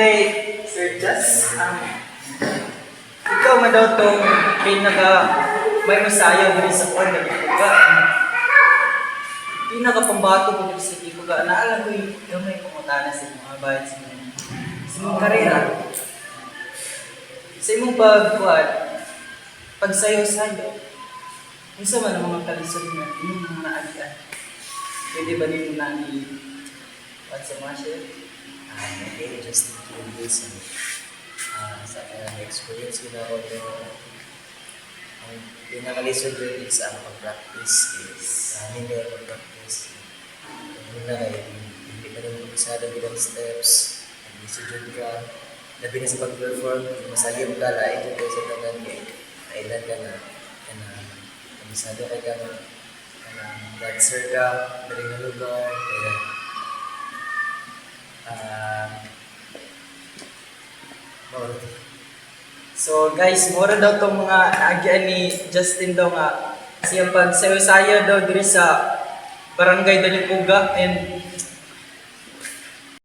kay Sir Jess. Ikaw man daw tong pinaka may masayaw din sa kwan ng ipuga. Pinaka pambato ko din sa ipuga. Naalam ko yung may pangutana sa mga bayan sa mong karera. Sa imong pagsayaw-sayaw, kung sa man ang mga kalisod na yung mga naagian, pwede ba nito na sa mga share? Okay, just to listen. Sa experience ko na ako ang pinakalisod rin is ang pag-practice is hindi ako pag-practice. Una kayo, hindi ka rin magsada bilang steps, nag-isudod ka, labi na sa pag-perform, masayang ka, lain ka sa tanan kay kailan ka na, nag-isado ka ka na, dancer ka, daling na lugar, kaya so guys, mura daw itong mga naagian ni Justin daw nga siyang pagsayo-sayo daw diri sa barangay Dalipuga and